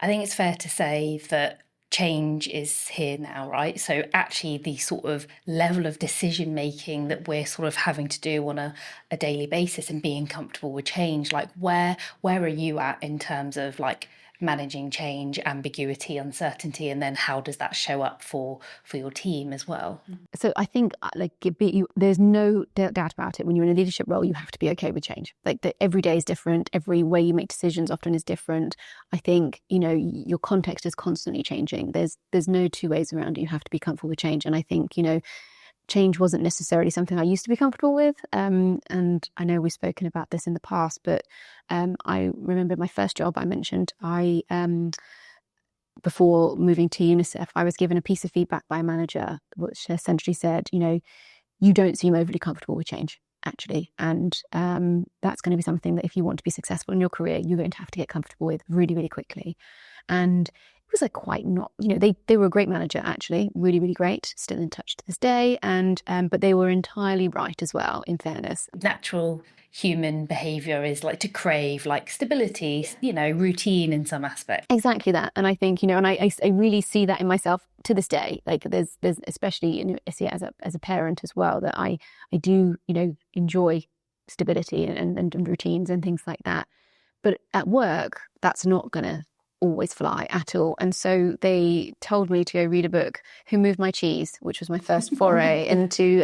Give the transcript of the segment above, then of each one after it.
I think it's fair to say that change is here now, right? So actually the sort of level of decision making that we're sort of having to do on a daily basis and being comfortable with change, like where are you at in terms of like managing change, ambiguity, uncertainty, and then how does that show up for your team as well? So I think there's no doubt about it. When you're in a leadership role, you have to be okay with change. Every day is different. Every way you make decisions often is different. I think, your context is constantly changing. There's no two ways around it. You have to be comfortable with change. And I think, change wasn't necessarily something I used to be comfortable with. And I know we've spoken about this in the past, but I remember my first job I mentioned, before moving to UNICEF, I was given a piece of feedback by a manager, which essentially said, you don't seem overly comfortable with change, actually. And that's going to be something that if you want to be successful in your career, you're going to have to get comfortable with really, really quickly. And it was quite not, they were a great manager, actually, really, really great, still in touch to this day. And but they were entirely right as well, in fairness. Natural human behavior is like to crave like stability, routine in some aspect. Exactly that. And I think, and I really see that in myself to this day. Like there's especially, I see it as a parent as well, that I do, enjoy stability and routines and things like that. But at work, that's not going to always fly at all. And so they told me to go read a book, Who Moved My Cheese, which was my first foray into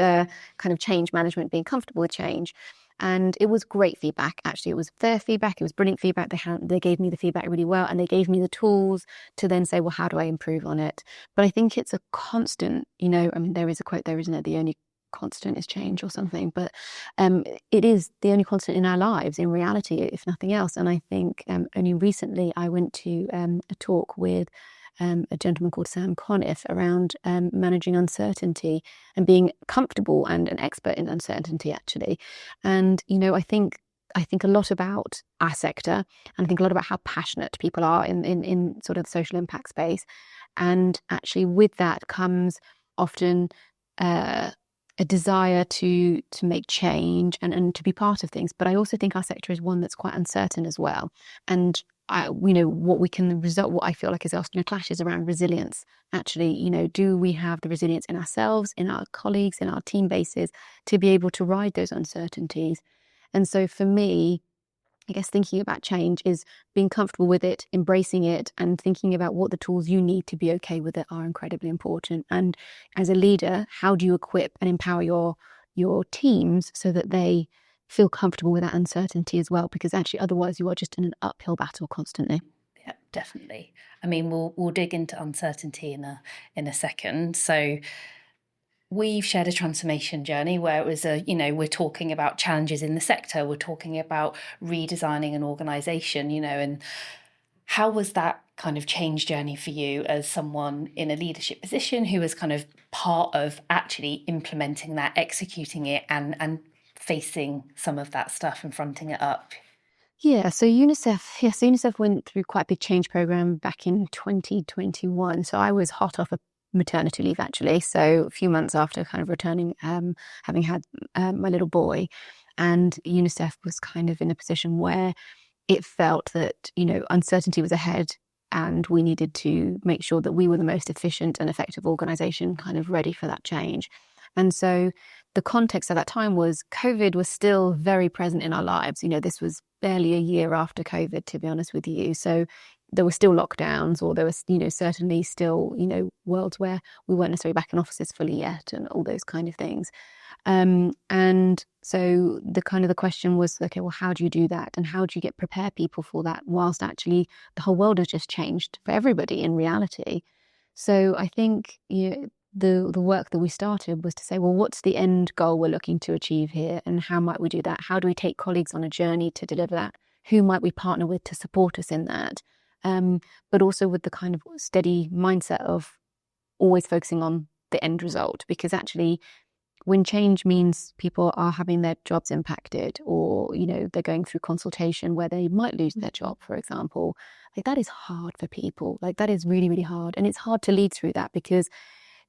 kind of change management, being comfortable with change. And it was great feedback, actually. It was fair feedback. It was brilliant feedback. They gave me the feedback really well, and they gave me the tools to then say, well, how do I improve on it? But I think it's a constant, there is a quote there, isn't it? The only constant is change or something. But it is the only constant in our lives, in reality, if nothing else. And I think only recently I went to a talk with a gentleman called Sam Conniff around managing uncertainty and being comfortable and an expert in uncertainty, actually. And, I think a lot about our sector, and I think a lot about how passionate people are in sort of the social impact space. And actually with that comes often a desire to make change and to be part of things. But I also think our sector is one that's quite uncertain as well. And what I feel like is often a clash is around resilience. Actually, do we have the resilience in ourselves, in our colleagues, in our team bases to be able to ride those uncertainties? And so for me, I guess thinking about change is being comfortable with it, embracing it, and thinking about what the tools you need to be okay with it are incredibly important. And as a leader, how do you equip and empower your teams so that they feel comfortable with that uncertainty as well? Because actually otherwise you are just in an uphill battle constantly. Yeah, definitely. I mean, we'll dig into uncertainty in a second. So we've shared a transformation journey where it was we're talking about challenges in the sector, we're talking about redesigning an organisation, and how was that kind of change journey for you as someone in a leadership position who was kind of part of actually implementing that, executing it, and facing some of that stuff and fronting it up? Yeah, so UNICEF went through quite a big change program back in 2021. So I was hot off a maternity leave, actually. So a few months after kind of returning, having had my little boy, and UNICEF was kind of in a position where it felt that, uncertainty was ahead and we needed to make sure that we were the most efficient and effective organisation kind of ready for that change. And so the context at that time was COVID was still very present in our lives. This was barely a year after COVID, to be honest with you. So there were still lockdowns, or there was, certainly still, worlds where we weren't necessarily back in offices fully yet, and all those kind of things. And so the question was, okay, well, how do you do that? And how do you prepare people for that whilst actually the whole world has just changed for everybody in reality? So I think, the work that we started was to say, well, what's the end goal we're looking to achieve here, and how might we do that? How do we take colleagues on a journey to deliver that? Who might we partner with to support us in that? But also with the kind of steady mindset of always focusing on the end result, because actually when change means people are having their jobs impacted, or, they're going through consultation where they might lose their job, for example, that is hard for people. That is really, really hard. And it's hard to lead through that because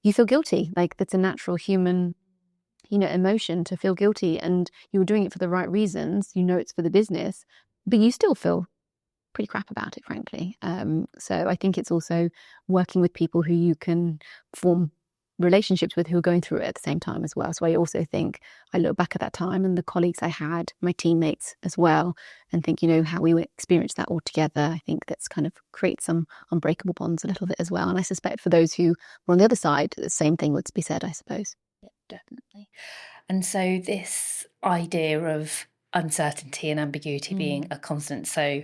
you feel guilty. That's a natural human, emotion to feel guilty, and you're doing it for the right reasons. It's for the business, but you still feel pretty crap about it, frankly. So I think it's also working with people who you can form relationships with who are going through it at the same time as well. So I also think I look back at that time and the colleagues I had, my teammates as well, and think, how we experienced that all together. I think that's kind of creates some unbreakable bonds a little bit as well. And I suspect for those who were on the other side, the same thing would be said, I suppose. Yeah, definitely. And so this idea of uncertainty and ambiguity being a constant. So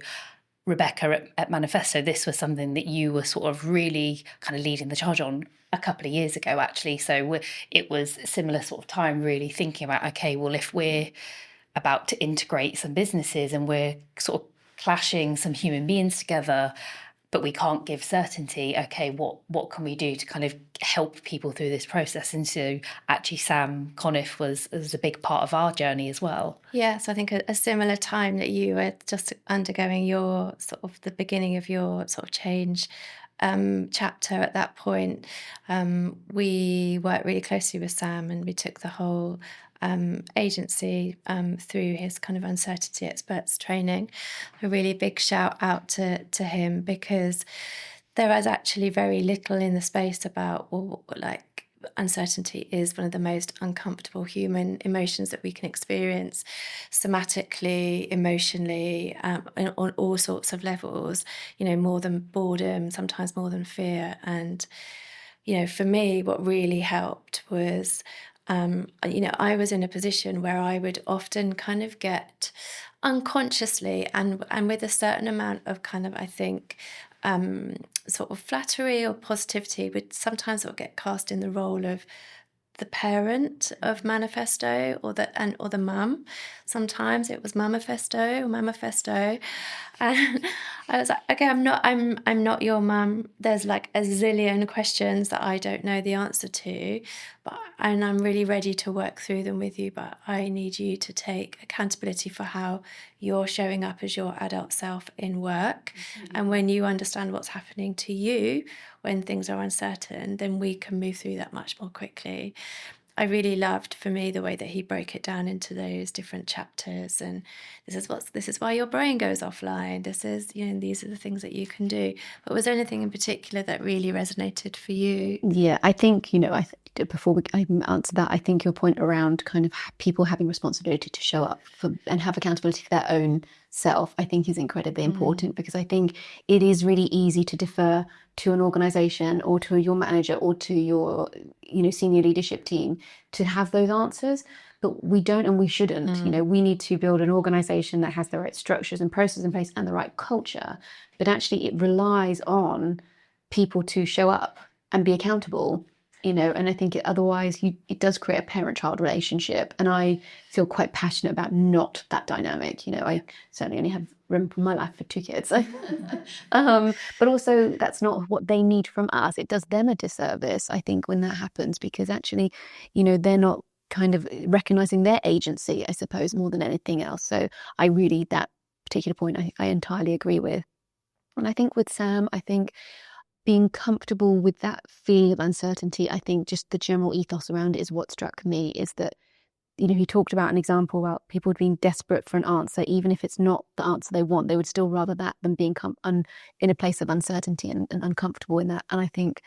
Rebecca at Manifesto, this was something that you were sort of really kind of leading the charge on a couple of years ago, actually. So it was a similar sort of time, really thinking about, okay, well, if we're about to integrate some businesses and we're sort of clashing some human beings together, but we can't give certainty, okay, what can we do to kind of help people through this process? And so actually Sam Conniff was a big part of our journey as well. Yeah, so I think a similar time that you were just undergoing your sort of the beginning of your sort of change chapter at that point, we worked really closely with Sam and we took the whole agency through his kind of uncertainty experts training. A really big shout out to him, because there was actually very little in the space about, well, like, uncertainty is one of the most uncomfortable human emotions that we can experience somatically, emotionally, on all sorts of levels, more than boredom, sometimes more than fear. And, for me, what really helped was, I was in a position where I would often kind of get unconsciously and with a certain amount of kind of, I think, sort of flattery or positivity, would sometimes sort of get cast in the role of the parent of Manifesto or the mum. Sometimes it was Mamifesto or Mamifesto. And I was like, okay, I'm not your mum. There's like a zillion questions that I don't know the answer to, and I'm really ready to work through them with you, but I need you to take accountability for how you're showing up as your adult self in work. Mm-hmm. And when you understand what's happening to you when things are uncertain, then we can move through that much more quickly. I really loved, for me, the way that he broke it down into those different chapters, and this is why your brain goes offline. This is, these are the things that you can do. But was there anything in particular that really resonated for you? Yeah, I think, before I answer that, I think your point around kind of people having responsibility to show up for and have accountability for their own self, I think is incredibly important, because I think it is really easy to defer to an organisation or to your manager or to your, senior leadership team to have those answers. But we don't, and we shouldn't. We need to build an organisation that has the right structures and processes in place and the right culture. But actually, it relies on people to show up and be accountable. And I think otherwise it does create a parent-child relationship. And I feel quite passionate about not that dynamic. I certainly only have room in my life for 2 kids. But also that's not what they need from us. It does them a disservice, I think, when that happens, because actually, they're not kind of recognising their agency, I suppose, more than anything else. So that particular point I entirely agree with. And I think with Sam, being comfortable with that feeling of uncertainty, I think just the general ethos around it is what struck me, is that, he talked about an example about people being desperate for an answer, even if it's not the answer they want. They would still rather that than being in a place of uncertainty and uncomfortable in that. And I think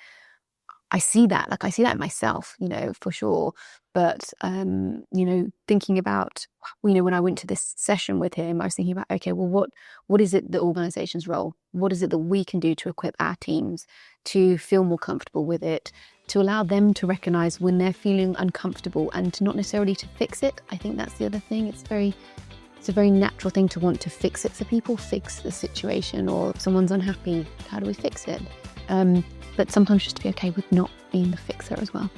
I see that in myself, for sure. But, thinking about, when I went to this session with him, I was thinking about, okay, well, what is it the organisation's role? What is it that we can do to equip our teams to feel more comfortable with it, to allow them to recognise when they're feeling uncomfortable and to not necessarily to fix it? I think that's the other thing. It's a very natural thing to want to fix it for people, fix the situation, or if someone's unhappy, how do we fix it? But sometimes just to be okay with not being the fixer as well.